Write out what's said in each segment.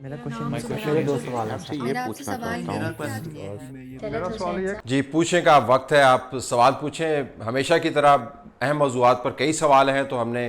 मेरा मेरे क्वेश्चन दो सवाल हैं आपसे सर। ये पूछना चाहता हूँ। मेरा सवाल ये जी, पूछने का वक्त है, आप सवाल पूछें। हमेशा की तरह अहम मौज़ूआत पर कई सवाल हैं तो हमने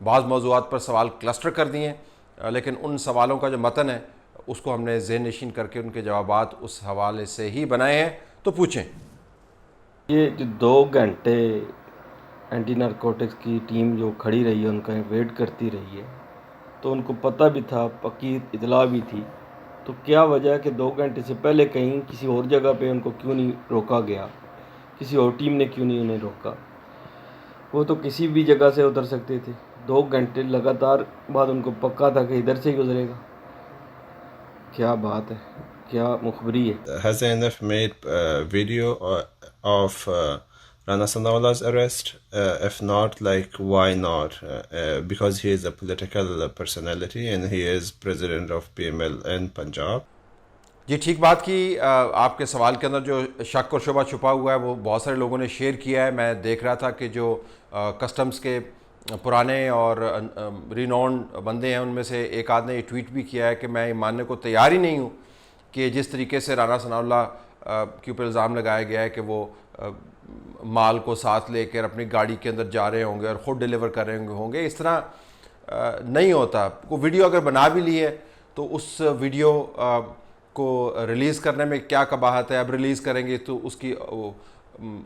बाज़ मौज़ूआत पर सवाल क्लस्टर कर दिए हैं, लेकिन उन सवालों का जो मतन है उसको हमने ज़हन नशीन करके उनके जवाबात उस हवाले से ही बनाए हैं। तो पूछें। ये जो 2 घंटे एंटी नारकोटिक्स की टीम जो खड़ी रही है, उनका वेट करती रही है, तो उनको पता भी था, पक्की इतला भी थी, तो क्या वजह है कि 2 घंटे से पहले कहीं किसी और जगह पे उनको क्यों नहीं रोका गया? किसी और टीम ने क्यों नहीं उन्हें रोका? वो तो किसी भी जगह से उतर सकते थे। 2 घंटे लगातार बाद उनको पक्का था कि इधर से ही गुजरेगा। क्या बात है, क्या मुखबरी है। Has INF made a video of Rana Sanaulah's arrest? If not, like, why not? Because he is a political personality and he is president of PML in Punjab. जी, ठीक बात की। आपके सवाल के अंदर जो शक और शुबा छुपा हुआ है वो बहुत सारे लोगों ने शेयर किया है। मैं देख रहा था कि जो कस्टम्स के पुराने और रिनोन्ड बंदे हैं उनमें से एक आध ने ये ट्वीट भी किया है कि मैं ये मानने को तैयार ही नहीं हूँ कि जिस तरीके से राना सनाउल्लाह के ऊपर इल्ज़ाम लगाया गया है कि वो माल को साथ लेकर अपनी गाड़ी के अंदर जा रहे होंगे और ख़ुद डिलीवर कर रहे होंगे। इस तरह नहीं होता। को वीडियो अगर बना भी ली है तो उस वीडियो को रिलीज़ करने में क्या कबाहत है? अब रिलीज़ करेंगे तो उसकी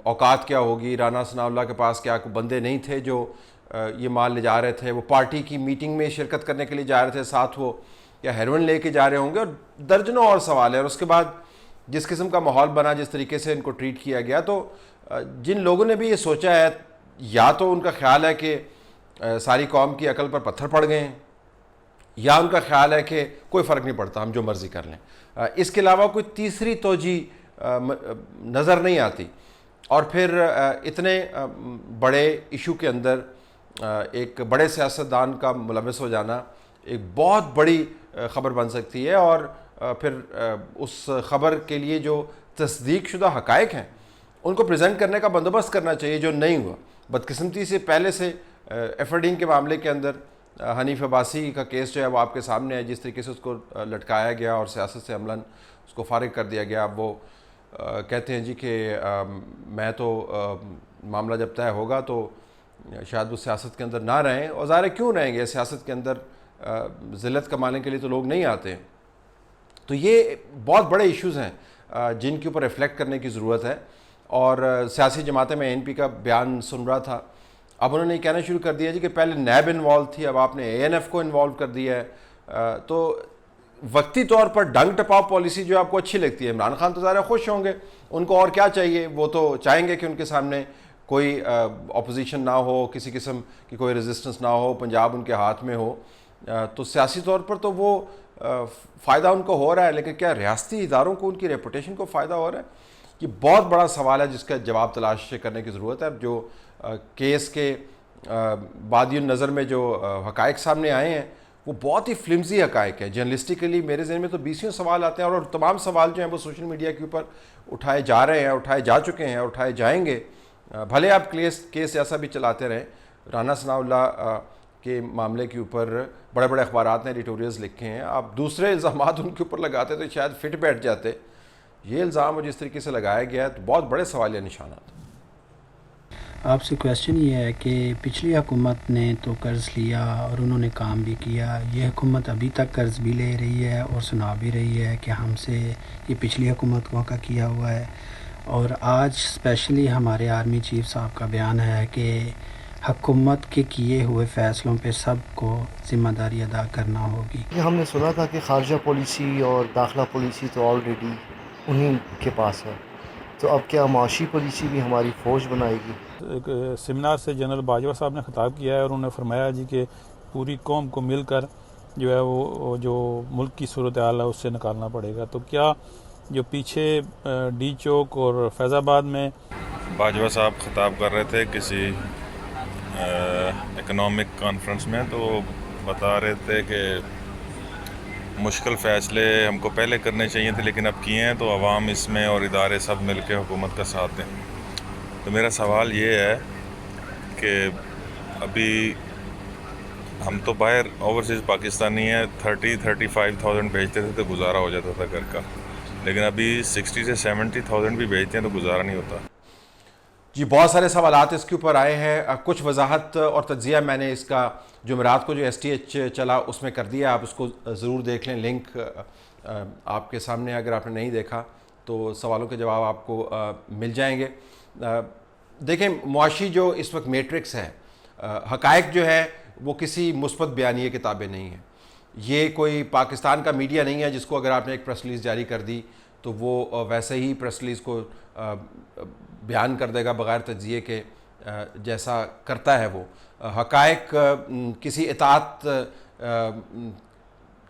औकात क्या होगी? राना सनाउल्लाह के पास क्या बंदे नहीं थे जो ये माल ले जा रहे थे? वो पार्टी की मीटिंग में शिरकत करने के लिए जा रहे थे, साथ वो या हेरोइन लेके जा रहे होंगे? और दर्जनों और सवाल है। और उसके बाद जिस किस्म का माहौल बना, जिस तरीके से इनको ट्रीट किया गया, तो जिन लोगों ने भी ये सोचा है, या तो उनका ख्याल है कि सारी कौम की अकल पर पत्थर पड़ गए हैं, या उनका ख्याल है कि कोई फ़र्क नहीं पड़ता, हम जो मर्ज़ी कर लें। इसके अलावा कोई तीसरी तोजी नज़र नहीं आती। और फिर इतने बड़े इशू के अंदर एक बड़े सियासतदान का मुलव्वस हो जाना एक बहुत बड़ी ख़बर बन सकती है। और फिर उस ख़बर के लिए जो तस्दीक शुदा हक़ाइक़ हैं उनको प्रेजेंट करने का बंदोबस्त करना चाहिए, जो नहीं हुआ। बदकिस्मती से पहले से एफर्डीन के मामले के अंदर हनीफ अब्बासी का केस जो है वो आपके सामने है, जिस तरीके से उसको लटकाया गया और सियासत से अमलन उसको फारिग कर दिया गया। अब वो कहते हैं जी कि मैं तो मामला जब तय होगा तो शायद वो सियासत के अंदर ना रहें। और ज़ाहिर क्यों रहेंगे? सियासत के अंदर ज़िल्लत कमाने के लिए तो लोग नहीं आते। तो ये बहुत बड़े इश्यूज़ हैं जिनके ऊपर रिफ्लेक्ट करने की ज़रूरत है। और सियासी जमातें, में ANP का बयान सुन रहा था, अब उन्होंने ये कहना शुरू कर दिया जी कि पहले नैब इन्वॉल्व थी, अब आपने ANF को इन्वॉल्व कर दिया है। तो वक्ती तौर पर डंग टपाव पॉलिसी जो आपको अच्छी लगती है, इमरान खान तो ज़्यादा खुश होंगे, उनको और क्या चाहिए? वो तो चाहेंगे कि उनके सामने कोई अपोजिशन ना हो, किसी किस्म की कोई रेजिस्टेंस ना हो, पंजाब उनके हाथ में हो। तो सियासी तौर पर तो वो फ़ायदा उनको हो रहा है, लेकिन क्या रियासती इदारों को, उनकी रेपुटेशन को फ़ायदा हो रहा है? ये बहुत बड़ा सवाल है जिसका जवाब तलाश करने की ज़रूरत है। जो केस के बादी नज़र में जो हक़ाइक़ सामने आए हैं वो बहुत ही फ्लिम्जी हक़ाइक़ है। जर्नलिस्टिकली मेरे ज़हन में तो 20 सवाल आते हैं, और तमाम सवाल जो हैं वो सोशल मीडिया के ऊपर उठाए जा रहे हैं, उठाए जा चुके हैं, उठाए जाएंगे। भले आप केस ऐसा भी चलाते रहें। राना सनाउल्लाह के मामले के ऊपर बड़े बड़े अखबारात ने एडिटोरियल्स लिखे हैं, आप दूसरे इल्ज़ामात उनके ऊपर लगाते तो शायद फिट बैठ जाते। ये इल्ज़ाम जिस तरीके से लगाया गया है तो बहुत बड़े सवालिया निशानात। आपसे क्वेश्चन ये है कि पिछली हुकूमत ने तो कर्ज़ लिया और उन्होंने काम भी किया, ये हुकूमत अभी तक कर्ज़ भी ले रही है और सुना भी रही है कि हमसे ये पिछली हुकूमत को का किया हुआ है। और आज स्पेशली हमारे आर्मी चीफ साहब का बयान है कि हुकूमत के किए हुए फ़ैसलों पे सबको ज़िम्मेदारी अदा करना होगी। हमने सुना था कि खारजा पॉलिसी और दाखिला पॉलिसी तो ऑलरेडी उन्हीं के पास है, तो अब क्या माशी पॉलिसी भी हमारी फ़ौज बनाएगी? एक सेमिनार से जनरल बाजवा साहब ने ख़िताब किया है और उन्होंने फरमाया जी कि पूरी कौम को मिलकर जो है वो जो मुल्क की सूरत हाल है उससे निकालना पड़ेगा। तो क्या जो पीछे डी चौक और फैज़ाबाद में बाजवा साहब ख़िताब कर रहे थे किसी इकनॉमिक कॉन्फ्रेंस में, तो बता रहे थे कि मुश्किल फ़ैसले हमको पहले करने चाहिए थे लेकिन अब किए हैं, तो अवाम इसमें और इदारे सब मिल के हुकूमत का साथ दें। तो मेरा सवाल ये है कि अभी हम तो बाहर ओवरसीज़ पाकिस्तानी हैं, 30-35,000 भेजते थे तो गुजारा हो जाता था घर का, लेकिन अभी 60 से 70,000 भी भेजते हैं तो गुजारा नहीं होता। जी, बहुत सारे सवालात इसके ऊपर आए हैं। कुछ वजाहत और तज्जिया मैंने इसका जुमेरात को जो STH चला उसमें कर दिया, आप उसको ज़रूर देख लें। लिंक आपके सामने, अगर आपने नहीं देखा तो सवालों के जवाब आपको मिल जाएंगे। देखें, मुआशी जो इस वक्त मैट्रिक्स है, हक़ाइक़ जो है वो किसी मुस्बत बयानिए किताबें नहीं हैं। ये कोई पाकिस्तान का मीडिया नहीं है जिसको अगर आपने एक प्रेस रिलीज़ जारी कर दी तो वो वैसे ही प्रेस रिलीज़ को बयान कर देगा बग़ैर तज्ज़िये के, जैसा करता है वो। हक़ाइक़ किसी इताअत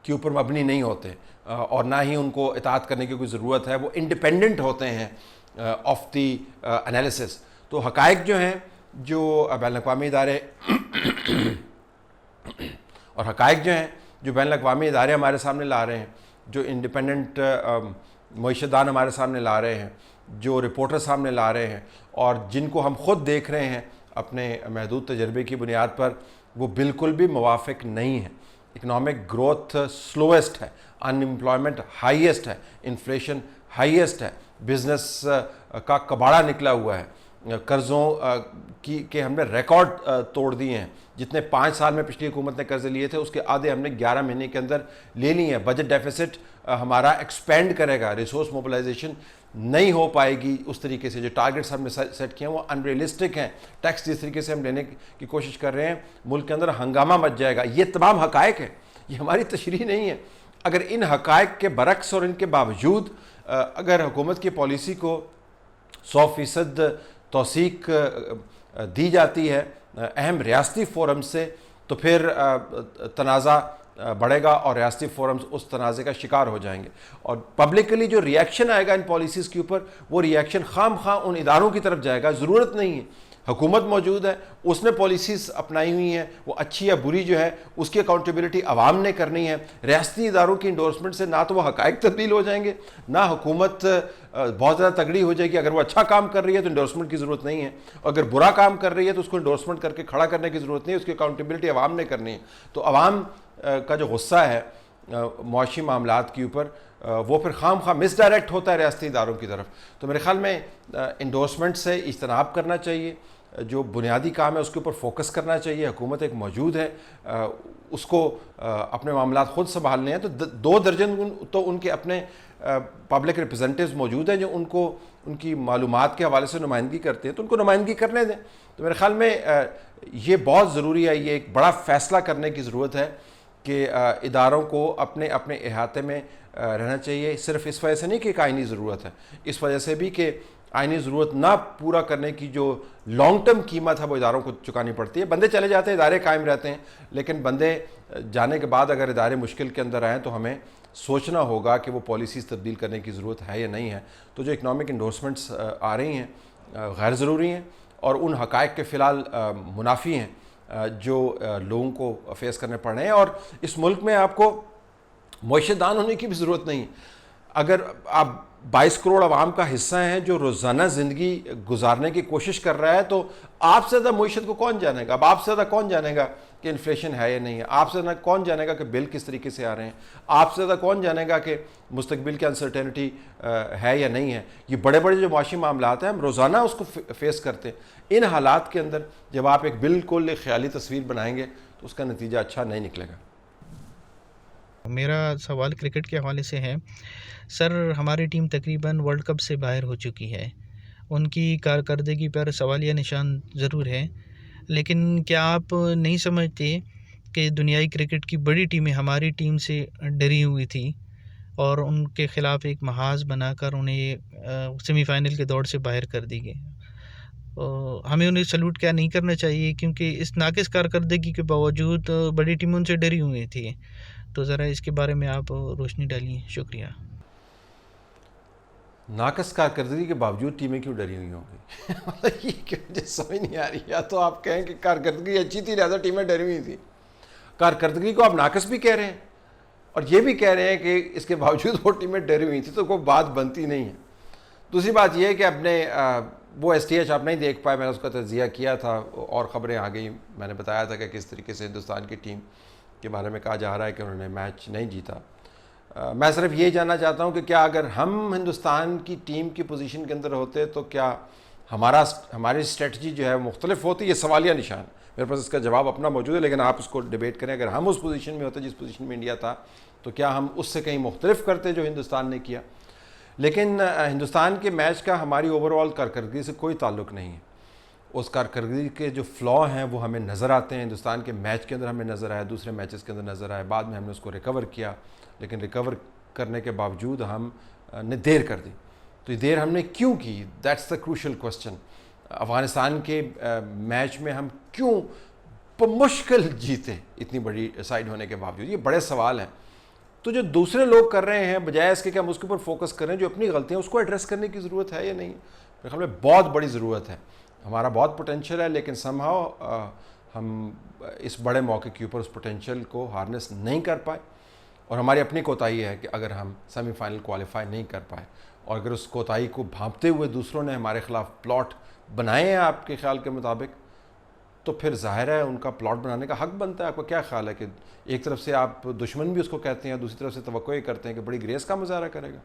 के ऊपर मबनी नहीं होते और ना ही उनको इताअत करने की कोई ज़रूरत है, वो इंडिपेंडेंट होते हैं ऑफ दी एनालिसिस। तो हक़ाइक़ जो हैं, जो बैनुल-अक़वामी इदारे और हक़ाइक़ जो हैं जो बैनुल-अक़वामी इदारे हमारे सामने ला रहे हैं, जो इंडिपेंडेंट मईशतदान हमारे सामने ला रहे हैं, जो रिपोर्टर सामने ला रहे हैं और जिनको हम ख़ुद देख रहे हैं अपने महदूद तजर्बे की बुनियाद पर, वो बिल्कुल भी मुवाफ़िक नहीं है। इकनॉमिक ग्रोथ स्लोएस्ट है, अनएम्प्लॉयमेंट हाईएस्ट है, इन्फ्लेशन हाईएस्ट है, बिज़नेस का कबाड़ा निकला हुआ है, कर्ज़ों के हमने रिकॉर्ड तोड़ दिए हैं। जितने 5 साल में पिछली हुकूमत ने कर्ज़े लिए थे उसके आधे हमने 11 महीने के अंदर ले लिए हैं। बजट डेफिसिट हमारा एक्सपेंड करेगा, रिसोर्स मोबिलाइजेशन नहीं हो पाएगी उस तरीके से। जो टारगेट्स हमने सेट किए हैं वो अनरियलिस्टिक हैं। टैक्स जिस तरीके से हम लेने की कोशिश कर रहे हैं, मुल्क के अंदर हंगामा मच जाएगा। ये तमाम हक़ाइक़ है, ये हमारी तशरीह नहीं है। अगर इन हक़ाइक़ के बरक्स और इनके बावजूद अगर हुकूमत की पॉलिसी को 100% तौसीक दी जाती है अहम रियासती फ़ोरम से, तो फिर तनाज़ा बढ़ेगा और रियासती फ़ोरम्स उस तनाज़े का शिकार हो जाएंगे। और पब्लिकली जो रिएक्शन आएगा इन पॉलिसीज़ के ऊपर, वो रिएक्शन खाम खा उन इदारों की तरफ जाएगा। ज़रूरत नहीं है, हुकूमत मौजूद है, उसने पॉलिसीज़ अपनाई हुई हैं, वो अच्छी या बुरी जो है उसकी अकाउंटेबिलिटी आवाम ने करनी है। रियासती इदारों की इंडोर्समेंट से ना तो वो हक़ाइक़ तब्दील हो जाएंगे, ना हुकूमत बहुत ज़्यादा तगड़ी हो जाएगी। अगर वो अच्छा काम कर रही है तो इंडोर्समेंट की ज़रूरत नहीं है, अगर बुरा काम कर रही है तो उसको इंडोर्समेंट करके खड़ा करने की ज़रूरत नहीं है, उसकी अकाउंटेबिलिटी आवाम ने करनी है। तो आवाम का जो गुस्सा है मुआशी मामलात के ऊपर, वो फिर खाम खा मिसडायरेक्ट होता है रियासती इदारों की तरफ। तो मेरे ख़्याल में इंडोर्समेंट से इज्तनाब करना चाहिए, जो बुनियादी काम है उसके ऊपर फोकस करना चाहिए। हुकूमत एक मौजूद है, उसको अपने मामलात ख़ुद संभालने हैं। तो 2 दर्जन तो उनके अपने पब्लिक रिप्रेजेंटेटिव्स मौजूद हैं जो उनको उनकी मालूमात के हवाले से नुमाइंदगी करते हैं, तो उनको नुमाइंदगी करने दें। तो मेरे ख़्याल में ये बहुत ज़रूरी है, ये एक बड़ा फ़ैसला करने की ज़रूरत है कि इदारों को अपने अपने अहाते में रहना चाहिए। सिर्फ इस वजह से नहीं कि एक आइनी ज़रूरत है, इस वजह से भी कि आइनी ज़रूरत ना पूरा करने की जो लॉन्ग टर्म कीमत है वो इदारों को चुकानी पड़ती है। बंदे चले जाते हैं, इदारे कायम रहते हैं, लेकिन बंदे जाने के बाद अगर इदारे मुश्किल के अंदर आएँ तो हमें सोचना होगा कि वो पॉलिसीज़ तब्दील करने की ज़रूरत है या नहीं है। तो जो इकनॉमिक इंडोर्समेंट्स आ रही हैं गैर ज़रूरी हैं और उन हक़ाइक़ के फ़िलहाल मुनाफी हैं जो लोगों को फेस करने पड़ रहे हैं। और इस मुल्क में आपको मुआशदान होने की भी ज़रूरत नहीं है। अगर आप 22 करोड़ आवाम का हिस्सा हैं जो रोज़ाना ज़िंदगी गुजारने की कोशिश कर रहा है, तो आपसे ज़्यादा मुईशत को कौन जानेगा? अब आपसे ज़्यादा कौन जानेगा कि इन्फ्लेशन है या नहीं है? आपसे ज़्यादा कौन जानेगा कि बिल किस तरीके से आ रहे हैं? आपसे ज़्यादा कौन जानेगा कि मुस्तकबिल की अनसर्टेनिटी है या नहीं है? ये बड़े बड़े जो माशी मामलात हैं, हम रोज़ाना उसको फेस करते हैं। इन हालात के अंदर जब आप एक बिल्कुल एक ख्याली तस्वीर बनाएंगे तो उसका नतीजा अच्छा नहीं निकलेगा। मेरा सवाल क्रिकेट के हवाले से है। सर, हमारी टीम तकरीबन वर्ल्ड कप से बाहर हो चुकी है। उनकी कारकर्दगी पर सवालिया निशान ज़रूर है, लेकिन क्या आप नहीं समझते कि दुनियाई क्रिकेट की बड़ी टीमें हमारी टीम से डरी हुई थी और उनके ख़िलाफ़ एक महाज बनाकर उन्हें सेमीफ़ाइनल के दौर से बाहर कर दी गई? हमें उन्हें सल्यूट क्या नहीं करना चाहिए? क्योंकि इस नाक़िस कारकर्दगी के बावजूद बड़ी टीमें उनसे डरी हुई थी। तो ज़रा इसके बारे में आप रोशनी डालिए। शुक्रिया। नाक़िस कारकर्दगी के बावजूद टीमें क्यों डरी हुई होंगी? मतलब ये क्यों, मुझे समझ नहीं आ रही। या तो आप कहें कि कारकर्दगी अच्छी थी लिहाजा टीमें डरी हुई थी, कारकर्दगी को आप नाक़िस भी कह रहे हैं और ये भी कह रहे हैं कि इसके बावजूद वो टीमें डरी हुई थी, तो कोई बात बनती नहीं है। दूसरी बात यह है कि अपने वो STH आप नहीं देख पाए, मैंने उसका तज़िया किया था और ख़बरें आ गई, मैंने बताया था कि किस तरीके से हिंदुस्तान की टीम के बारे में कहा जा रहा है कि उन्होंने मैच नहीं जीता। मैं सिर्फ ये जानना चाहता हूँ कि क्या अगर हम हिंदुस्तान की टीम की पोजीशन के अंदर होते तो क्या हमारी स्ट्रेटजी जो है मुख्तलिफ होती? ये सवालिया निशान, मेरे पास इसका जवाब अपना मौजूद है, लेकिन आप उसको डिबेट करें। अगर हम उस पोजीशन में होते जिस पोजीशन में इंडिया था, तो क्या हम उससे कहीं मुख्तलिफ करते जो हिंदुस्तान ने किया? लेकिन हिंदुस्तान के मैच का हमारी ओवरऑल कारकर्दगी से कोई ताल्लुक़ नहीं है। उस कारकर्दगी के जो फ्लॉ हैं वो हमें नज़र आते हैं। हिंदुस्तान के मैच के अंदर हमें नज़र आया, दूसरे मैचेस के अंदर नज़र आया, बाद में हमने उसको रिकवर किया, लेकिन रिकवर करने के बावजूद हम ने देर कर दी। तो ये देर हमने क्यों की? That's the crucial question. Afghanistan के मैच में हम क्यों मुश्किल जीते इतनी बड़ी साइड होने के बावजूद? ये बड़े सवाल हैं। तो जो दूसरे लोग कर रहे हैं, बजाय इसके कि हम उसके ऊपर फोकस करें, जो अपनी गलतियाँ उसको एड्रेस करने की ज़रूरत है या नहीं? मेरे ख्याल में बहुत बड़ी ज़रूरत है। हमारा बहुत पोटेंशियल है, लेकिन समहाउ हम इस बड़े मौके के ऊपर उस पोटेंशियल को हार्नेस नहीं कर पाए, और हमारी अपनी कोताही है कि अगर हम सेमीफाइनल क्वालिफाई नहीं कर पाए, और अगर उस कोताही को भांपते हुए दूसरों ने हमारे ख़िलाफ़ प्लॉट बनाए हैं आपके ख्याल के मुताबिक, तो फिर ज़ाहिर है उनका प्लॉट बनाने का हक़ बनता है। आपका क्या ख्याल है कि एक तरफ से आप दुश्मन भी उसको कहते हैं, दूसरी तरफ से तवक्को ये करते हैं कि बड़ी ग्रेस का मुजाहरा करेगा?